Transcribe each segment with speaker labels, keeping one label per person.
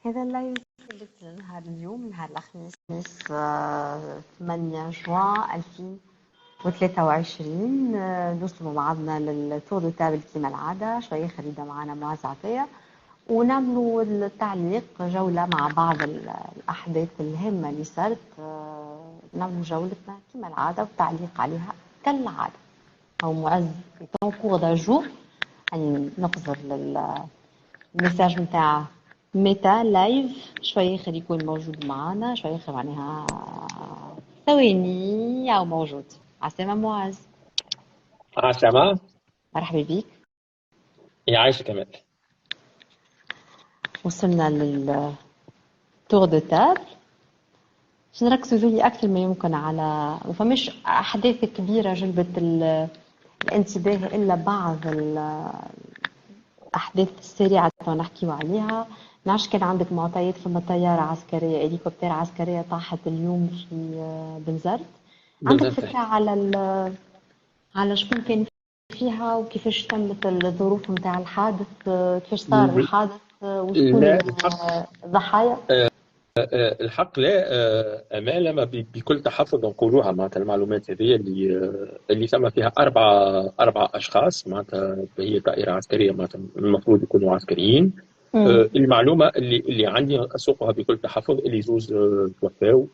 Speaker 1: هذا اللايف اللي نهار اليوم نهار الخميس 8 جوان 2023. نوصلوا بعضنا للتور دو تابل كيما العادة، شوية خريدة معنا معز عطية ونعملوا التعليق جولة مع بعض الأحداث الهامة اللي صارت. نعملوا جولتنا كيما العادة والتعليق عليها كالعادة. أو معز طونكور دا جور، يعني نقزر الميساج متاع ميتا لايف شوية خير يكون موجود معنا، شوية خير معناها ثواني أو موجود. عسلامة معز.
Speaker 2: عسلامة.
Speaker 1: مرحبا بيك.
Speaker 2: يا عايشة كمال.
Speaker 1: وصلنا للتور دو تابل. باش نركزوا فيه أكثر ما يمكن على وفماش أحداث كبيرة جلبت الانتباه إلا بعض الأحداث السريعة نحكيو عليها. نعرفش كان عندك معطيات فما طيارة عسكرية هليكوبتر عسكرية طاحت اليوم في بنزرت. عندك فكرة على شكون كان فيها وكيفاش تمت الظروف نتاع الحادث، كيفاش صار الحادث وشكون الضحايا؟
Speaker 2: الحق لا، أمانة ما بكل تحفظ نقولوها معناتها المعلومات هذه اللي ثم فيها أربعة أشخاص معناتها هي طائرة عسكرية معناتها المفروض يكونوا عسكريين. المعلومة اللي عندي أسوقها بكل تحفظ اللي زوز توفاو.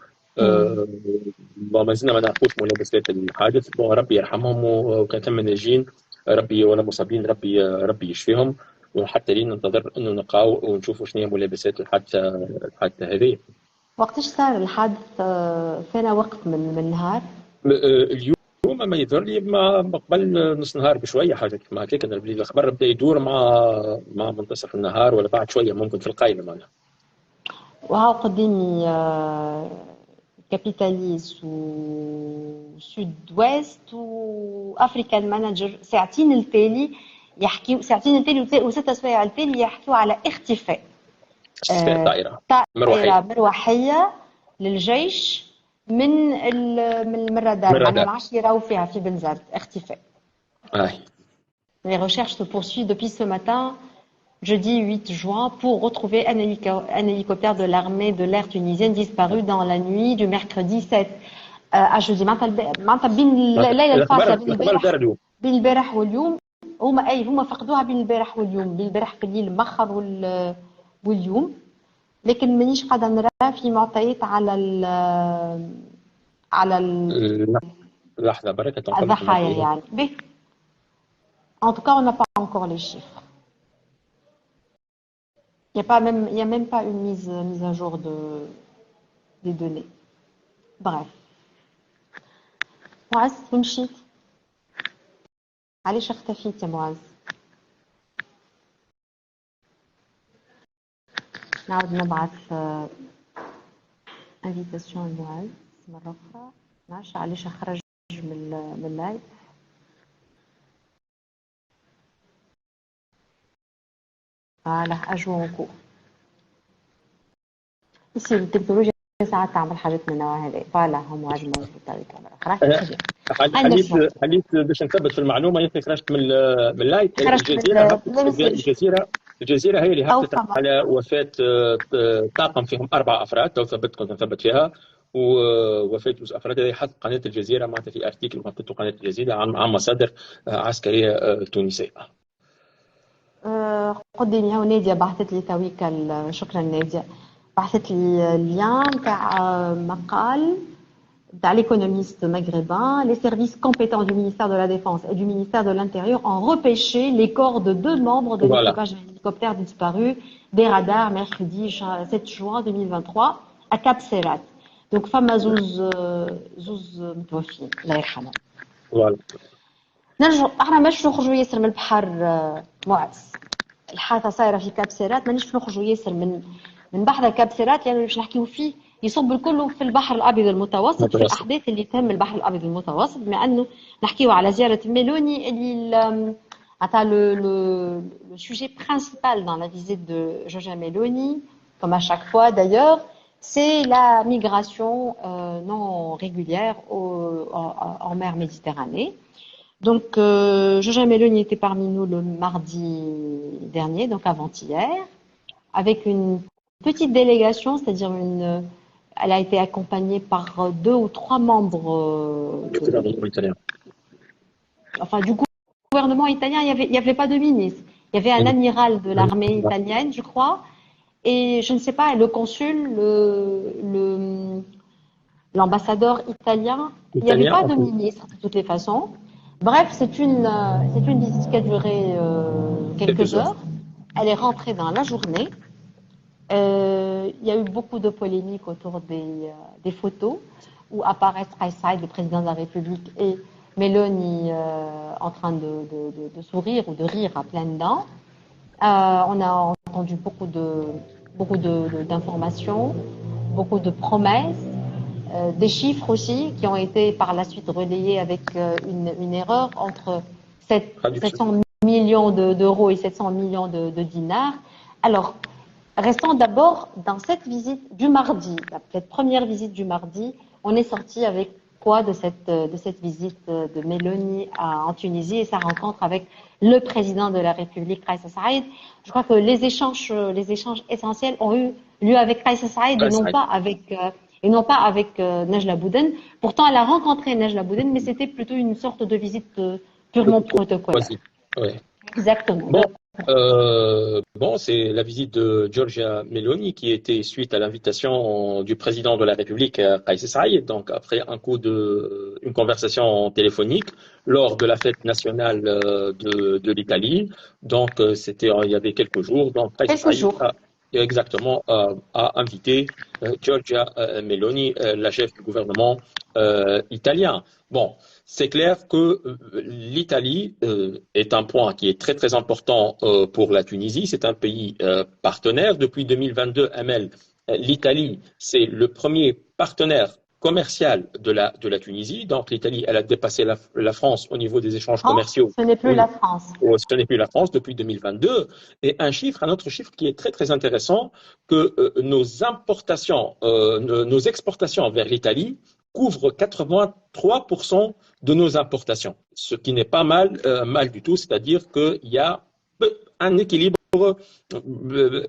Speaker 2: ما زلنا ما نعرفوش ملابسات الحادث. ربي يرحمهم وكان ثم ناجين ربي ولا مصابين ربي يشفيهم. وحتى لين ننتظر انه نلقاو ونشوفوا شنو هي ملابسات الحادثه هذه.
Speaker 1: وقتاش صار الحادث؟ فين وقت من النهار؟
Speaker 2: اليوم ما يظهر لي ما قبل نص نهار بشويه حاجه كما هكاك. انا الخبر بدا يدور مع منتصف النهار ولا بعد شويه ممكن في القايمه معناها.
Speaker 1: وهاو قدامي كابيتاليز وسود ويست وافريكان مانجر. ساعتين التالي يحكيوا، ساعتين التالي وست سوايع التالي يحكيوا على اختفاء
Speaker 2: طائرة
Speaker 1: مروحية للجيش من الرادار. معناها ما عادش يراو فيها في بنزرت. اختفاء. Les recherches se poursuivent depuis ce matin, jeudi 8 juin, pour retrouver un hélicoptère de l'armée de l'air tunisienne disparu dans la nuit du mercredi 7 à jeudi. معناتها بين الليلة الفاصلة بين البارح واليوم. هما فقدوها بين البارح واليوم، بين البارح في الليل مخر واليوم. لكن مانيش قاعدة نرى في معطيات على
Speaker 2: لحظة بركة
Speaker 1: الضحايا يعني. En tout cas, on n'a pas encore les chiffres. Il n'y a même pas une mise à jour des données. Bref. معز وين مشيت؟ علاش اختفيت يا معز؟ نعاود نبعث انفيتاسيون لمعز مرة أخرى. معرفش علاش خرج من اللايف. فوالا أجوا نكو يصير التكنولوجيا ساعات تعمل حاجات من النوع هذا. فوالا هم معز موجود بطريقة أخرى.
Speaker 2: حديث باش نثبت في المعلومة. يمكن خرجت من اللايف. الجزيرة هي اللي هبطت على وفاة طاقم فيهم 4 أفراد. لو كنت نثبت فيها ووفاة 2 أفراد. هذه حط قناة الجزيرة معناتها في ارتيكل وحطته قناة الجزيرة عن مصادر عسكرية تونسية.
Speaker 1: قدامي هاو نادية بعثت لي تويك. شكرا نادية. بعثت لي ليان تاع مقال تاع l'économiste maghrébin. Les services compétents du ministère de la Défense et du ministère de l'Intérieur ont repêché les corps de 2 membres de l'équipage d'un hélicoptère disparu des radars mercredi 7 juin 2023 à Cap Serrat. Donc فما زوز متوفين الله يرحمهم. نرجعوا احنا مش نخرجوا ياسر من البحر. معز الحادثه صايره في كاب سيرات، مانيش نخرجوا ياسر من بحر كاب سيرات لانه باش نحكيو فيه يصب الكل في البحر الابيض المتوسط، في الاحداث اللي تهم البحر الابيض المتوسط. بما انه نحكيو على زياره ميلوني اللي عطا le sujet principal dans la visite de Giorgia Meloni, comme à chaque fois d'ailleurs, c'est la migration non régulière en mer Méditerranée. Donc, Giorgia Meloni était parmi nous le mardi dernier, donc avant-hier, avec une petite délégation, c'est-à-dire elle a été accompagnée par 2 ou 3 membres du gouvernement italien. Il y avait pas de ministre. Il y avait un amiral de l'armée italienne, je crois, et je ne sais pas, le consul, l'ambassadeur italien. Il n'y avait pas de ministre de toutes les façons. Bref, c'est une visite qui a duré quelques heures. Elle est rentrée dans la journée. Il y a eu beaucoup de polémiques autour des photos où apparaissent Kais Saïed, le président de la République, et Meloni en train de sourire ou de rire à pleines dents. On a entendu beaucoup d'informations, beaucoup de promesses, des chiffres aussi qui ont été par la suite relayés avec une erreur entre 700 millions d'euros et 700 millions de dinars. Alors, restons d'abord dans cette visite du mardi, cette première visite du mardi. On est sorti avec quoi de cette visite de Meloni en Tunisie et sa rencontre avec le président de la République, Kais Saïed. Je crois que les échanges essentiels ont eu lieu avec Kais Saïed et non pas avec Najla Bouden. Pourtant, elle a rencontré Najla Bouden, mais c'était plutôt une sorte de visite purement protocolaire.
Speaker 2: Oui.
Speaker 1: Exactement.
Speaker 2: Bon, c'est la visite de Giorgia Meloni qui était suite à l'invitation du président de la République, Kais Saïed, donc après une conversation téléphonique lors de la fête nationale de l'Italie. Donc, il y avait quelques jours. Donc, Kais Saïed a invité Giorgia Meloni, la chef du gouvernement italien. Bon, c'est clair que l'Italie est un point qui est très très important pour la Tunisie. C'est un pays partenaire. Depuis 2022, l'Italie, c'est le premier partenaire commercial de la Tunisie. Donc l'Italie, elle a dépassé la France au niveau des échanges commerciaux.
Speaker 1: Ce n'est plus la France.
Speaker 2: Ce n'est plus la France depuis 2022. Et un autre chiffre qui est très très intéressant, que nos exportations vers l'Italie couvrent 83% de nos importations, ce qui n'est pas mal du tout, c'est-à-dire qu'il y a un équilibre,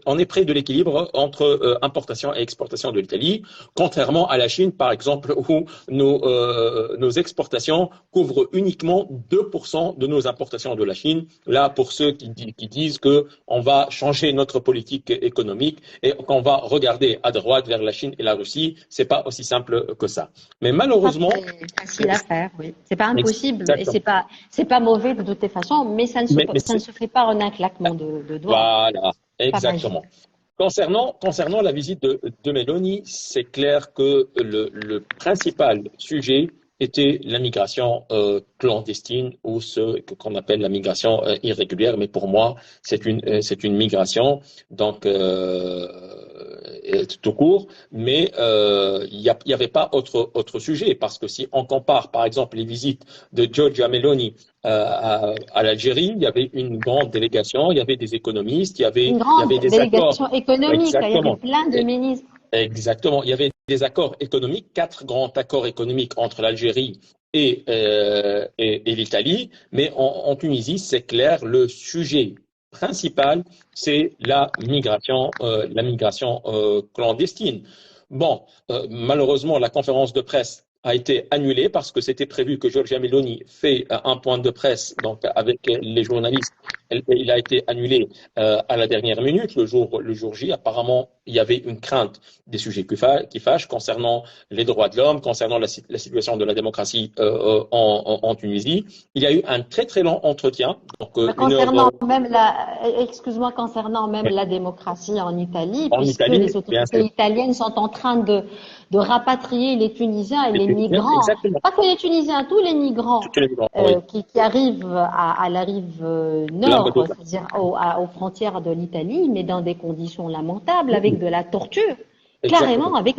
Speaker 2: on est près de l'équilibre entre importation et exportation de l'Italie, contrairement à la Chine, par exemple, où nos exportations couvrent uniquement 2% de nos importations de la Chine. Là, pour ceux qui disent qu'on va changer notre politique économique et qu'on va regarder à droite vers la Chine et la Russie, c'est pas aussi simple que ça. Mais malheureusement,
Speaker 1: c'est facile à faire, oui. C'est pas impossible et c'est pas mauvais de toutes les façons, mais ça ne se fait pas en un claquement de doigts.
Speaker 2: Voilà, exactement. Concernant la visite de Meloni, c'est clair que le principal sujet était la migration clandestine ou ce qu'on appelle la migration irrégulière. Mais pour moi, c'est une migration donc tout court. Mais il y avait pas autre sujet, parce que si on compare par exemple les visites de Giorgia Meloni à l'Algérie, il y avait une grande délégation, il y avait des économistes, il y avait des
Speaker 1: délégation économique, il y avait plein de ministres.
Speaker 2: Exactement, il y avait des accords économiques, 4 grands accords économiques entre l'Algérie et l'Italie, mais en Tunisie, c'est clair, le sujet principal, c'est la migration clandestine. Bon, malheureusement, la conférence de presse a été annulée parce que c'était prévu que Giorgia Meloni fait un point de presse donc avec les journalistes. Il a été annulé à la dernière minute, le jour J. Apparemment, il y avait une crainte des sujets qui fâchent concernant les droits de l'homme, concernant la situation de la démocratie en Tunisie. Il y a eu un très très long entretien. Donc,
Speaker 1: concernant même la démocratie en Italie, puisque les autorités italiennes sont en train de rapatrier les Tunisiens et les migrants.
Speaker 2: Exactement.
Speaker 1: Pas que les Tunisiens, tous les migrants, qui arrivent à la rive nord, c'est-à-dire aux frontières de l'Italie, mais dans des conditions lamentables, avec de la torture, clairement avec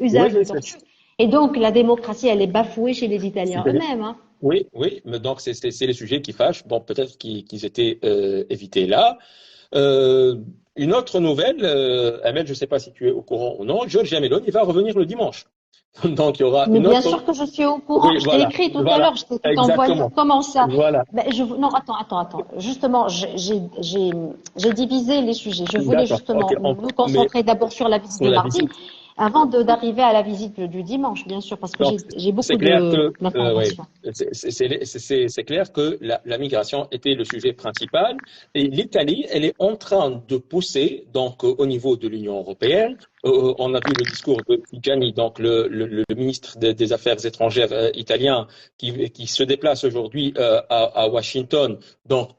Speaker 1: usage de torture. Et donc la démocratie, elle est bafouée chez les Italiens eux-mêmes. Hein.
Speaker 2: Oui, mais donc c'est les sujets qui fâchent. Bon, peut-être qu'ils étaient évités là. Une autre nouvelle, Amel, je ne sais pas si tu es au courant ou non, Giorgia Meloni va revenir le dimanche. Donc, il y aura
Speaker 1: mais bien sûr que je suis au courant.
Speaker 2: Oui,
Speaker 1: je t'ai écrit tout à l'heure, je t'ai tout envoyé. Comment ça?
Speaker 2: Voilà.
Speaker 1: Ben, non, attends. Justement, j'ai divisé les sujets. Je voulais justement nous concentrer d'abord sur la visite de mardi, avant d'arriver à la visite du dimanche, bien sûr, parce que j'ai beaucoup d'informations.
Speaker 2: C'est clair que la migration était le sujet principal et l'Italie, elle est en train de pousser donc au niveau de l'Union européenne. On a vu le discours de Gianni, donc le ministre des Affaires étrangères italien, qui se déplace aujourd'hui à Washington, donc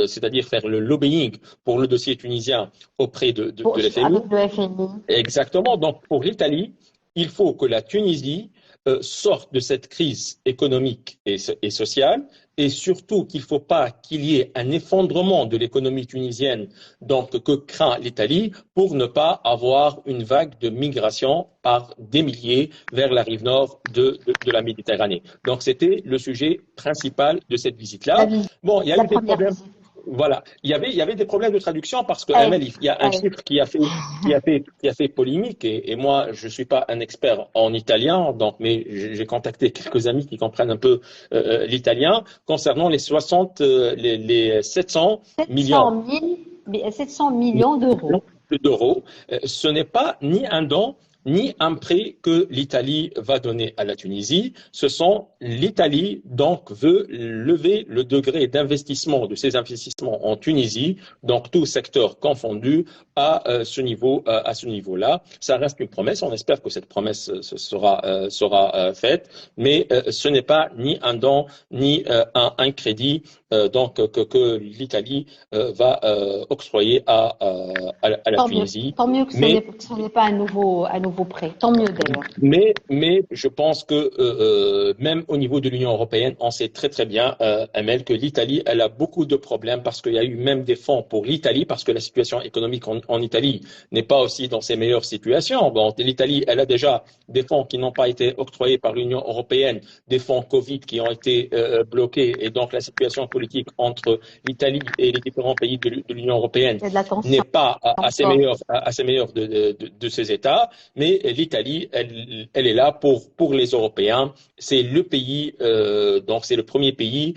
Speaker 2: c'est-à-dire faire le lobbying pour le dossier tunisien auprès de l'FMI.
Speaker 1: Avec le FMI.
Speaker 2: Exactement. Donc, pour l'Italie, il faut que la Tunisie sorte de cette crise économique et sociale, et surtout qu'il ne faut pas qu'il y ait un effondrement de l'économie tunisienne, donc que craint l'Italie, pour ne pas avoir une vague de migration par des milliers vers la rive nord de la Méditerranée. Donc, c'était le sujet principal de cette visite-là. Bon, il y a eu des problèmes. Voilà, il y avait des problèmes de traduction parce que Amel, il y a un chiffre qui a fait polémique et moi je suis pas un expert en italien, donc mais j'ai contacté quelques amis qui comprennent un peu l'italien concernant les 700 millions.
Speaker 1: 700 millions
Speaker 2: d'euros. Ce n'est pas ni un don ni un prêt que l'Italie va donner à la Tunisie. L'Italie donc veut lever le degré d'investissement de ses investissements en Tunisie, donc tout secteur confondu, à ce niveau-là. Ça reste une promesse. On espère que cette promesse sera faite, mais ce n'est pas ni un don ni un crédit donc que l'Italie va octroyer à la Tunisie.
Speaker 1: Tant mieux que ce n'est pas un nouveau prêt. Tant mieux d'ailleurs.
Speaker 2: Mais je pense que même au niveau de l'Union européenne, on sait très très bien, Amel, que l'Italie, elle a beaucoup de problèmes parce qu'il y a eu même des fonds pour l'Italie, parce que la situation économique en Italie n'est pas aussi dans ses meilleures situations. Bon, l'Italie, elle a déjà des fonds qui n'ont pas été octroyés par l'Union européenne, des fonds Covid qui ont été bloqués, et donc la situation politique entre l'Italie et les différents pays de l'Union européenne n'est pas assez meilleure de ces États. Mais l'Italie, elle est là pour les Européens. C'est le pays, donc c'est le premier pays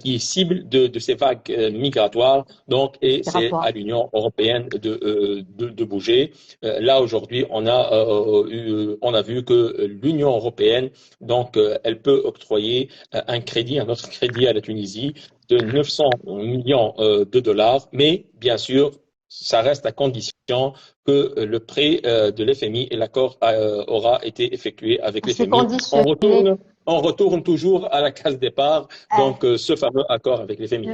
Speaker 2: qui est cible de ces vagues migratoires. Donc, et c'est à l'Union européenne de bouger. Là aujourd'hui, on a vu que l'Union européenne, donc, elle peut octroyer un autre crédit à la Tunisie de 900 millions de dollars. Mais bien sûr, ça reste à condition que le prêt de l'FMI et l'accord aura été effectué avec l'FMI. On retourne toujours à la case départ, donc ce fameux accord avec l'FMI.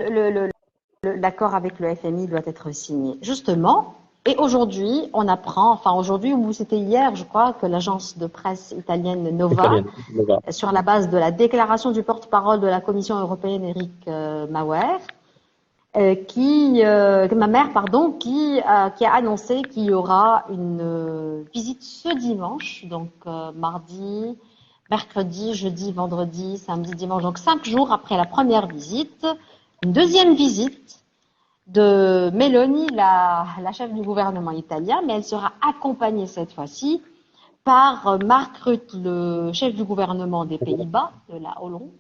Speaker 1: L'accord avec le FMI doit être signé. Justement, et aujourd'hui, on apprend, aujourd'hui ou c'était hier, je crois, que l'agence de presse italienne Nova, sur la base de la déclaration du porte-parole de la Commission européenne, Eric Maher, qui a annoncé qu'il y aura une visite ce dimanche, donc mardi, mercredi, jeudi, vendredi, samedi, dimanche, donc 5 jours après la première visite, une deuxième visite de Meloni, la chef du gouvernement italien, mais elle sera accompagnée cette fois-ci par Mark Rutte, le chef du gouvernement des Pays-Bas, de la Hollande,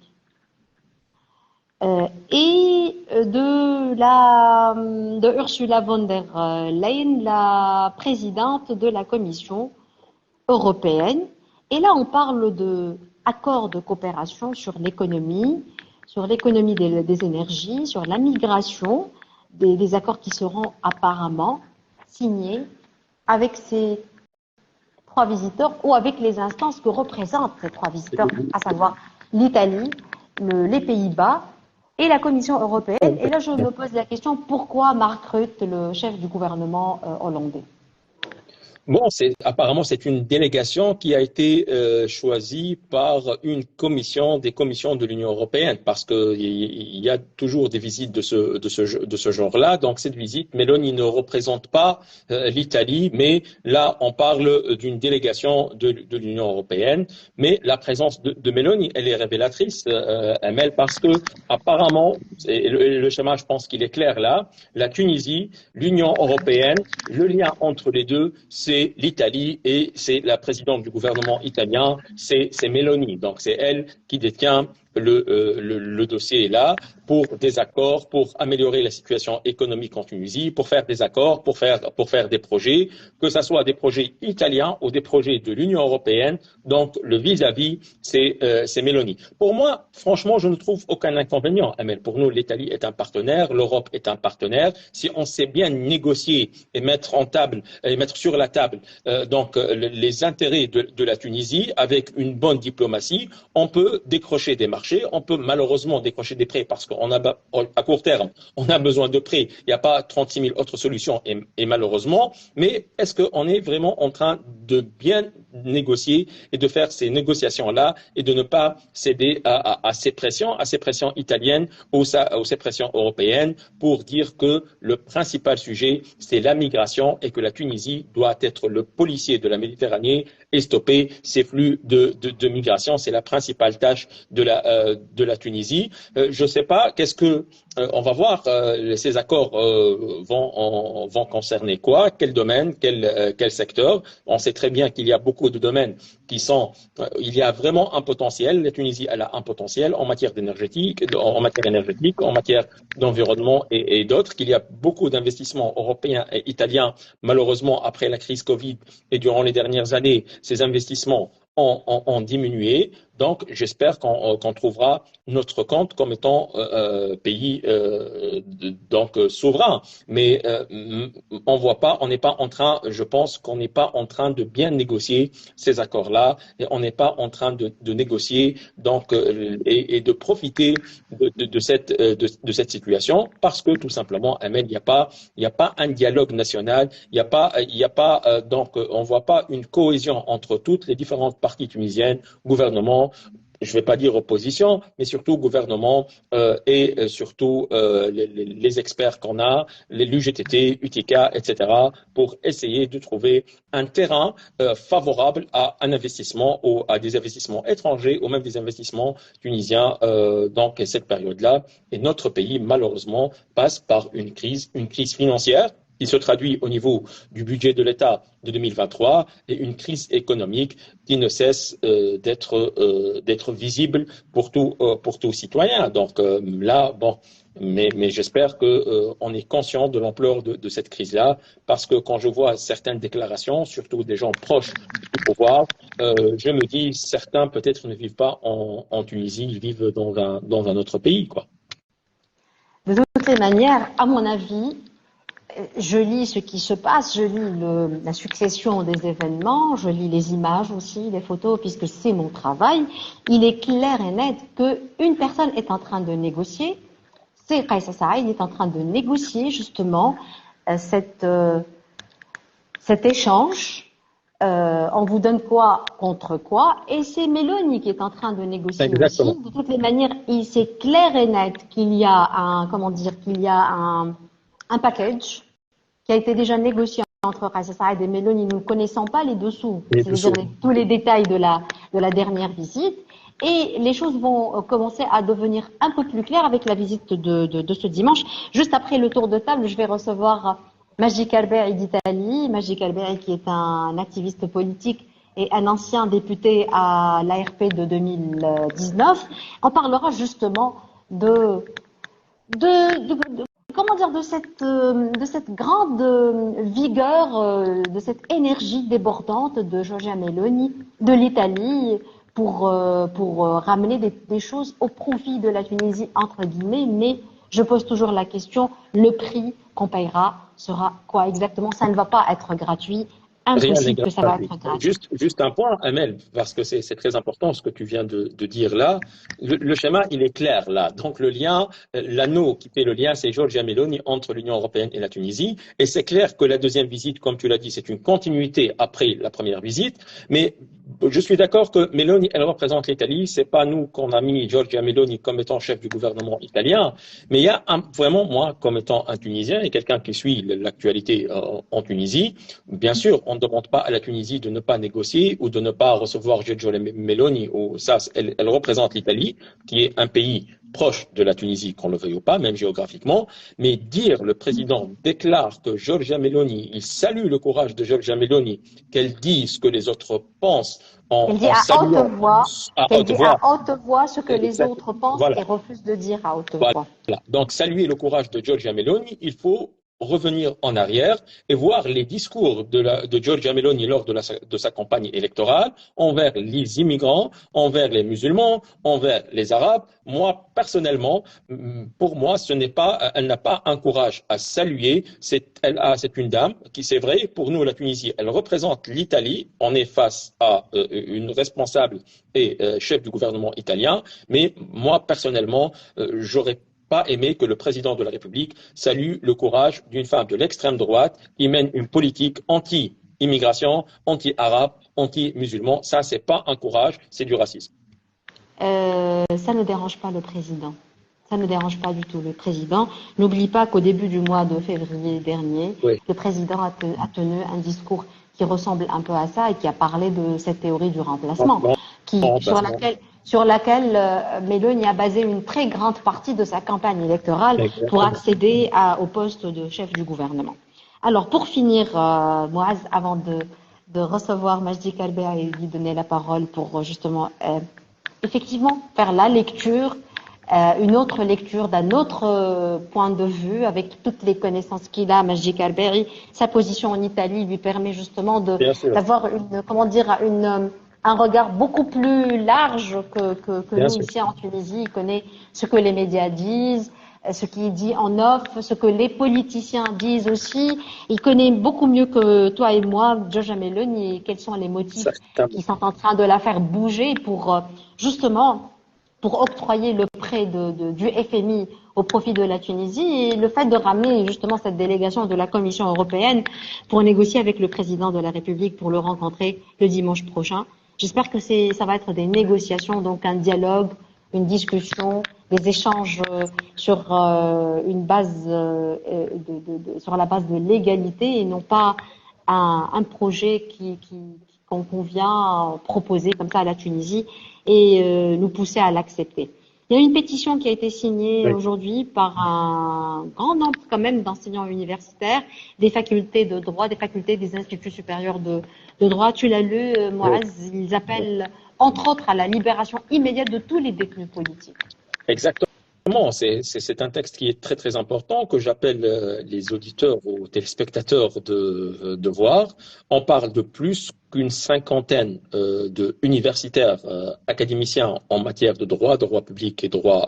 Speaker 1: et de Ursula von der Leyen, la présidente de la Commission européenne. Et là, on parle d'accords de coopération sur l'économie des énergies, sur la migration, des accords qui seront apparemment signés avec ces 3 visiteurs ou avec les instances que représentent ces 3 visiteurs, à savoir l'Italie, les Pays-Bas et la Commission européenne. Et là, je me pose la question, pourquoi Mark Rutte, le chef du gouvernement hollandais ?
Speaker 2: Bon, apparemment c'est une délégation qui a été choisie par des commissions de l'Union européenne, parce que il y a toujours des visites de ce genre-là. Donc cette visite, Meloni ne représente pas l'Italie, mais là on parle d'une délégation de l'Union européenne. Mais la présence de Meloni, elle est révélatrice, Amel, parce que apparemment, et le schéma, je pense qu'il est clair là, la Tunisie, l'Union européenne, le lien entre les deux, c'est c'est l'Italie et c'est la présidente du gouvernement italien, c'est Meloni. Donc c'est elle qui détient le dossier est là pour des accords, pour améliorer la situation économique en Tunisie, pour faire des accords, pour faire des projets, que ce soit des projets italiens ou des projets de l'Union européenne. Donc le vis-à-vis, c'est Meloni. Pour moi, franchement, je ne trouve aucun inconvénient, Amel. Pour nous, l'Italie est un partenaire, l'Europe est un partenaire. Si on sait bien négocier et mettre sur la table les intérêts de la Tunisie avec une bonne diplomatie, on peut décrocher des marchés. On peut malheureusement décrocher des prêts parce qu'à court terme, on a besoin de prêts. Il n'y a pas 36 000 autres solutions et malheureusement. Mais est-ce qu'on est vraiment en train de bien négocier et de faire ces négociations-là et de ne pas céder à ces pressions italiennes ou ces pressions européennes pour dire que le principal sujet, c'est la migration et que la Tunisie doit être le policier de la Méditerranée et stopper ces flux de migration. C'est la principale tâche de la Tunisie. Je ne sais pas, on va voir, ces accords vont concerner quoi, quel domaine, quel secteur. On sait très bien qu'il y a beaucoup de domaines il y a vraiment un potentiel. La Tunisie, elle a un potentiel en matière énergétique, en matière d'environnement et d'autres, qu'il y a beaucoup d'investissements européens et italiens. Malheureusement, après la crise Covid et durant les dernières années, ces investissements ont diminué. Donc, j'espère qu'on trouvera notre compte comme étant pays souverain. Mais on voit pas, je pense qu'on n'est pas en train de bien négocier ces accords-là, et on n'est pas en train de négocier et de profiter de cette situation, parce que tout simplement, Ahmed, il n'y a pas un dialogue national, on voit pas une cohésion entre toutes les différentes parties tunisiennes, gouvernement, je ne vais pas dire opposition, mais surtout gouvernement et surtout les experts qu'on a, l'UGTT, UTICA, etc., pour essayer de trouver un terrain favorable à un investissement ou à des investissements étrangers ou même des investissements tunisiens dans cette période-là. Et notre pays, malheureusement, passe par une crise financière qui se traduit au niveau du budget de l'État de 2023 et une crise économique qui ne cesse d'être visible pour tout citoyen. Donc mais j'espère qu'on est conscient de l'ampleur de cette crise-là, parce que quand je vois certaines déclarations, surtout des gens proches du pouvoir, je me dis certains peut-être ne vivent pas en Tunisie, ils vivent dans un autre pays, quoi.
Speaker 1: De toutes les manières, à mon avis, je lis ce qui se passe, je lis la succession des événements, je lis les images aussi, les photos, puisque c'est mon travail. Il est clair et net qu'une personne est en train de négocier, c'est Kais Saïed est en train de négocier justement cet échange. On vous donne quoi contre quoi, et c'est Meloni qui est en train de négocier.
Speaker 2: Exactement.
Speaker 1: Aussi. De toutes les manières, c'est clair et net qu'il y a un package qui a été déjà négocié entre Kais Saïed et Meloni. Nous ne connaissons pas les dessous, c'est-à-dire tous les détails de la dernière visite. Et les choses vont commencer à devenir un peu plus claires avec la visite de ce dimanche. Juste après le tour de table, je vais recevoir Majdi Karberi d'Italie. Majdi Karberi qui est un activiste politique et un ancien député à l'ARP de 2019. On parlera justement de cette grande vigueur, de cette énergie débordante de Giorgia Meloni, de l'Italie, pour ramener des choses au profit de la Tunisie, entre guillemets. Mais je pose toujours la question, le prix qu'on payera sera quoi exactement? Ça ne va pas être gratuit. Impossible que ça va être gratuit.
Speaker 2: Juste un point, Amel, parce que c'est très important ce que tu viens de dire là. Le schéma, il est clair là. Donc le lien, l'anneau qui fait le lien, c'est Giorgia Meloni entre l'Union européenne et la Tunisie. Et c'est clair que la deuxième visite, comme tu l'as dit, c'est une continuité après la première visite. Mais je suis d'accord que Meloni, elle représente l'Italie. C'est pas nous qu'on a mis Giorgia Meloni comme étant chef du gouvernement italien. Mais il y a vraiment, moi, comme étant un Tunisien et quelqu'un qui suit l'actualité en Tunisie, bien sûr, on ne demande pas à la Tunisie de ne pas négocier ou de ne pas recevoir Giorgia Meloni. Elle représente l'Italie, qui est un pays proche de la Tunisie, qu'on le veuille ou pas, même géographiquement, mais le président déclare que Giorgia Meloni, il salue le courage de Giorgia Meloni, qu'elle dise ce que les autres pensent
Speaker 1: elle dit à haute voix ce que les autres pensent et refuse de dire à haute voix.
Speaker 2: Voilà. Donc, saluer le courage de Giorgia Meloni, il faut revenir en arrière et voir les discours de Giorgia Meloni lors de sa campagne électorale envers les immigrants, envers les musulmans, envers les arabes. Moi, personnellement, pour moi, elle n'a pas un courage à saluer. C'est une dame qui, c'est vrai, pour nous, la Tunisie, elle représente l'Italie. On est face à une responsable et chef du gouvernement italien. Mais moi, personnellement, j'aurais pas aimé que le président de la République salue le courage d'une femme de l'extrême droite qui mène une politique anti-immigration, anti-arabe, anti-musulman. Ça, c'est pas un courage, c'est du racisme.
Speaker 1: Ça ne dérange pas le président. Ça ne dérange pas du tout le président. N'oublie pas qu'au début du mois de février dernier, le président a tenu un discours qui ressemble un peu à ça et qui a parlé de cette théorie du remplacement, sur laquelle Meloni a basé une très grande partie de sa campagne électorale pour accéder au poste de chef du gouvernement. Alors, pour finir, Mouaz, avant de recevoir Majdi Kalbea et lui donner la parole pour justement effectivement faire la lecture, une autre lecture d'un autre point de vue avec toutes les connaissances qu'il a, Majdi Kalbea, sa position en Italie lui permet justement d'avoir un regard beaucoup plus large que nous ici en Tunisie. Il connaît ce que les médias disent, ce qui est dit en off, ce que les politiciens disent aussi. Il connaît beaucoup mieux que toi et moi, Giorgia Meloni, et quels sont les motifs qui sont en train de la faire bouger pour octroyer le prêt du FMI au profit de la Tunisie et le fait de ramener justement cette délégation de la Commission européenne pour négocier avec le président de la République pour le rencontrer le dimanche prochain. J'espère que ça va être des négociations, donc un dialogue, une discussion, des échanges sur une base sur la base de l'égalité et non pas un projet qu'on vient proposer comme ça à la Tunisie et nous pousser à l'accepter. Il y a une pétition qui a été signée aujourd'hui par un grand nombre quand même d'enseignants universitaires, des facultés de droit, des facultés des instituts supérieurs de droit. Tu l'as lu, Mouaz, ils appellent entre autres à la libération immédiate de tous les détenus politiques.
Speaker 2: Exactement. C'est un texte qui est très très important que j'appelle les auditeurs ou téléspectateurs de voir. On parle de plus qu'une cinquantaine d'universitaires académiciens en matière de droit public et droit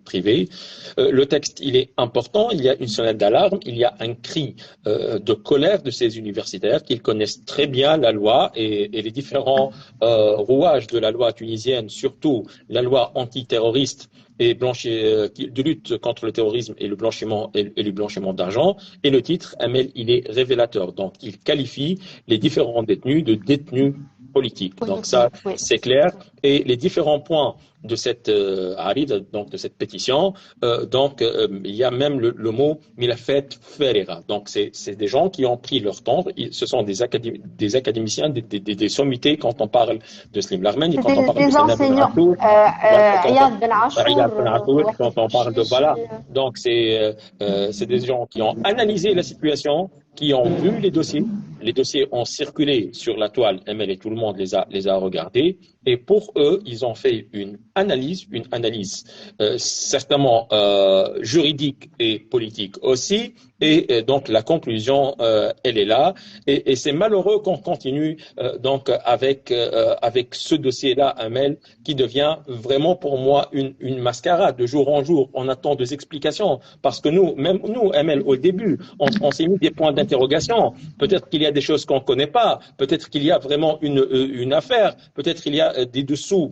Speaker 2: privé. Le texte, il est important, il y a une sonnette d'alarme, il y a un cri de colère de ces universitaires qui connaissent très bien la loi et les différents rouages de la loi tunisienne, surtout la loi antiterroriste et de lutte contre le terrorisme et le blanchiment d'argent. Et le titre, Amel, il est révélateur. Donc, il qualifie les différents détenus de détenus politiques. Donc ça, c'est clair. Et les différents points de cette donc de cette pétition, il y a même le mot milafet ferera. Donc c'est des gens qui ont pris leur temps. Ce sont des académiciens, des sommités quand on parle de Slim Larmeni, quand on parle de Sanab Ben Artour, quand on parle de voilà. Donc c'est des gens qui ont analysé la situation, qui ont vu les dossiers. Les dossiers ont circulé sur la toile, ML et tout le monde les a regardés. Et pour eux, ils ont fait une analyse certainement juridique et politique aussi. Et donc la conclusion, elle est là. Et c'est malheureux qu'on continue donc avec ce dossier-là, ML, qui devient vraiment pour moi une mascarade. De jour en jour, on attend des explications parce que nous, ML, au début, on s'est mis des points d'interrogation. Peut-être qu'il y a des choses qu'on ne connaît pas. Peut-être qu'il y a vraiment une affaire. Peut-être qu'il y a des dessous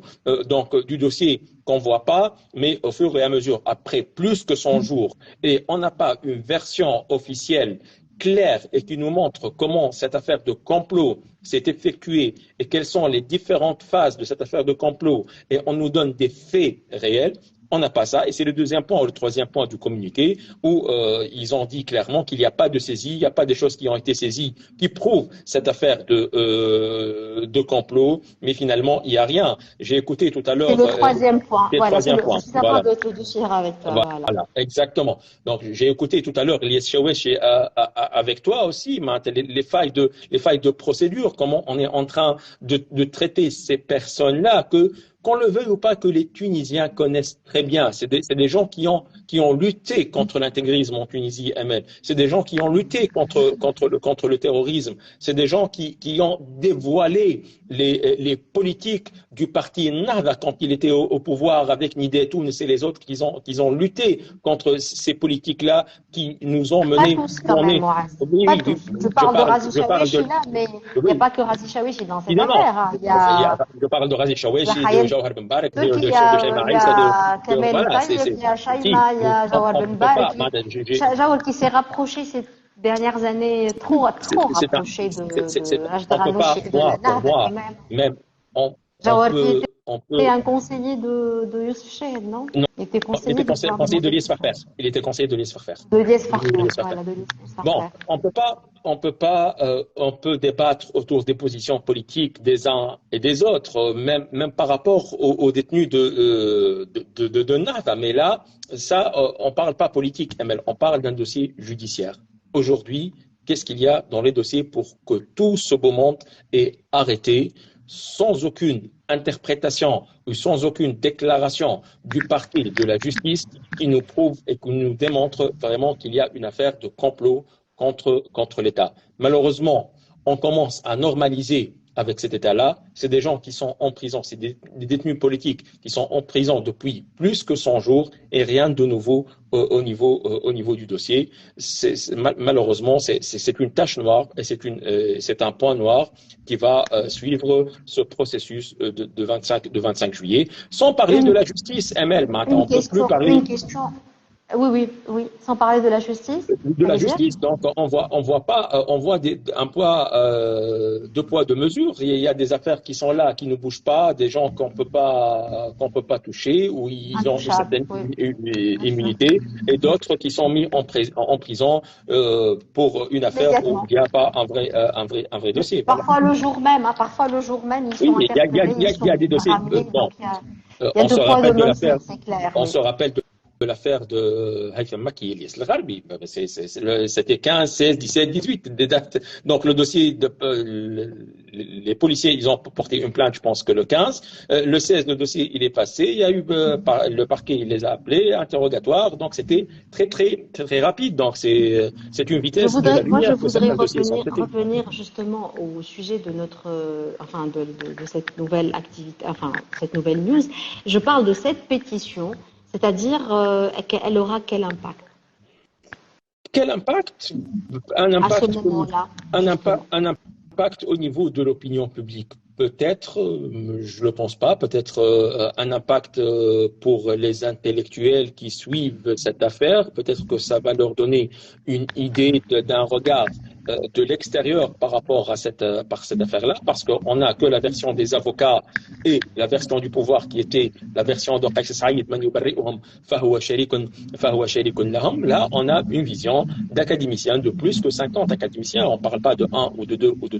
Speaker 2: du dossier qu'on ne voit pas, mais au fur et à mesure, après plus que 100 jours, et on n'a pas une version officielle claire et qui nous montre comment cette affaire de complot s'est effectuée et quelles sont les différentes phases de cette affaire de complot, et on nous donne des faits réels, On n'a pas ça. Et c'est le deuxième point, ou le troisième point du communiqué, où ils ont dit clairement qu'il n'y a pas de saisie, il n'y a pas des choses qui ont été saisies qui prouvent cette affaire de complot, mais finalement, il n'y a rien. J'ai écouté tout à l'heure.
Speaker 1: C'est le troisième point.
Speaker 2: Voilà, c'est le troisième point.
Speaker 1: Je suis d'accord de suivre avec toi.
Speaker 2: Voilà, exactement. Donc, j'ai écouté tout à l'heure Elias Chaouech avec toi aussi, les failles de procédure, comment on est en train de traiter ces personnes-là qu'on le veuille ou pas, que les Tunisiens connaissent très bien. C'est des gens qui ont lutté contre l'intégrisme en Tunisie, ML. C'est des gens qui ont lutté contre le terrorisme. C'est des gens qui ont dévoilé les politiques du parti Nahda quand il était au pouvoir avec Nidé Tounes et les autres qui ont lutté contre ces politiques-là qui nous ont menés.
Speaker 1: Pas tous quand même, Moaz. Pas tous. Je parle de Razi Chaouechi là, mais il n'y a pas que Razi Chaouechi dans cette affaire.
Speaker 2: Je parle de Razi Chaouechi, de Jawhar Ben Barak, de
Speaker 1: Shaima Issa, il y a Shaima, il y a Jawhar Ben Barak. Jawhar qui s'est rapproché ces dernières années, trop rapproché de Ajdaranouch et de la Nahda.
Speaker 2: Même
Speaker 1: Jawhar qui était un conseiller de Youssef Chahed, non?
Speaker 2: Il était conseiller de Lies Farfer. Il était conseiller de Lies Farfer. Bon, on peut débattre autour des positions politiques des uns et des autres, même par rapport aux détenus de Nahda. Mais là, ça, on parle pas politique, ML, on parle d'un dossier judiciaire. Aujourd'hui, qu'est-ce qu'il y a dans les dossiers pour que tout ce beau monde est arrêté sans aucune interprétation ou sans aucune déclaration du parquet de la justice qui nous prouve et qui nous démontre vraiment qu'il y a une affaire de complot contre l'État. Malheureusement, on commence à normaliser avec cet État-là. C'est des gens qui sont en prison, c'est des détenus politiques qui sont en prison depuis plus que 100 jours et rien de nouveau au niveau du dossier. Malheureusement, c'est une tache noire et c'est un point noir qui va suivre ce processus de 25 juillet. Sans parler de la justice, ML, maintenant, on ne peut plus parler.
Speaker 1: Une question. Oui, sans parler de la justice.
Speaker 2: De la justice, donc on voit un poids, deux poids, deux mesures. Il y a des affaires qui sont là, qui ne bougent pas, des gens qu'on peut pas toucher, où ils ont une certaine immunité, et d'autres qui sont mis en prison pour une affaire où il n'y a pas un vrai dossier.
Speaker 1: Parfois le jour même, ils sont interpellés.
Speaker 2: Il y a des dossiers. Bon, on se rappelle de l'affaire. On se rappelle de l'affaire de Haïfam Maki et Elias Al-Gharbi. C'était 15, 16, 17, 18 des dates. Donc le dossier, les policiers, ils ont porté une plainte, je pense que le 15. Le 16, le dossier, il est passé. Il y a eu le parquet, il les a appelés, interrogatoire. Donc c'était très, très, très, très rapide. Donc c'est une vitesse de la lumière.
Speaker 1: Je voudrais revenir justement au sujet de notre, de cette nouvelle activité, cette nouvelle news. Je parle de cette pétition. C'est-à-dire qu'elle aura quel impact?
Speaker 2: Quel impact? Un impact au niveau de l'opinion publique. Peut-être, je ne le pense pas, peut-être un impact pour les intellectuels qui suivent cette affaire. Peut-être que ça va leur donner une idée d'un regard de l'extérieur par rapport à cette affaire-là, parce qu'on n'a que la version des avocats et la version du pouvoir qui était la version de Qais Saïd, Man yubarri'uhum fahuwa sharikun lahum. Là, on a une vision d'académiciens, de plus que 50 académiciens. On ne parle pas de 1 ou de 2 ou de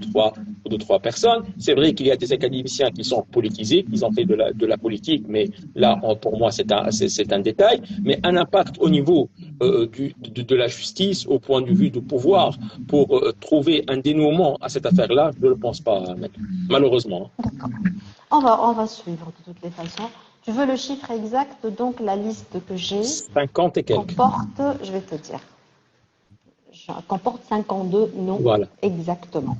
Speaker 2: 3 personnes. C'est vrai qu'il y a des académiciens qui sont politisés, qui ont fait de la politique, mais là, pour moi, c'est un détail. Mais un impact au niveau de la justice, au point de vue du pouvoir, pour trouver un dénouement à cette affaire-là, je ne le pense pas, malheureusement.
Speaker 1: D'accord. On va suivre de toutes les façons. Tu veux le chiffre exact, donc la liste que j'ai
Speaker 2: 50 et quelques.
Speaker 1: Comporte, je vais te dire, comporte 52 noms exactement.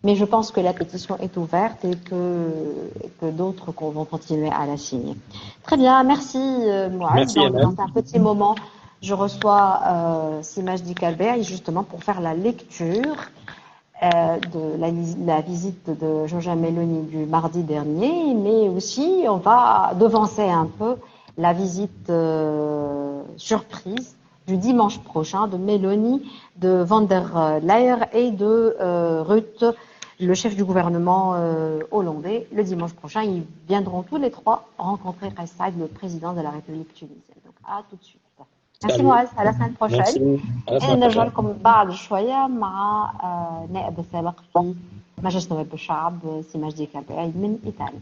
Speaker 1: Mais je pense que la pétition est ouverte et que d'autres vont continuer à la signer. Très bien, merci Moaz.
Speaker 2: Merci,
Speaker 1: dans un petit moment, je reçois Simajdi Kalber justement pour faire la lecture de la visite de Giorgia Meloni du mardi dernier, mais aussi on va devancer un peu la visite surprise du dimanche prochain de Meloni, de van der Leyen et de Rutte le chef du gouvernement hollandais. Le dimanche prochain, ils viendront tous les trois rencontrer Kais Saïed, le président de la République tunisienne. Donc, à tout de suite. Merci Moaz, à la semaine prochaine. نرجع لكم بعد شوية مع نائب السابق في مجلس نواب الشعب سي مجدي كابعي من إيطاليا.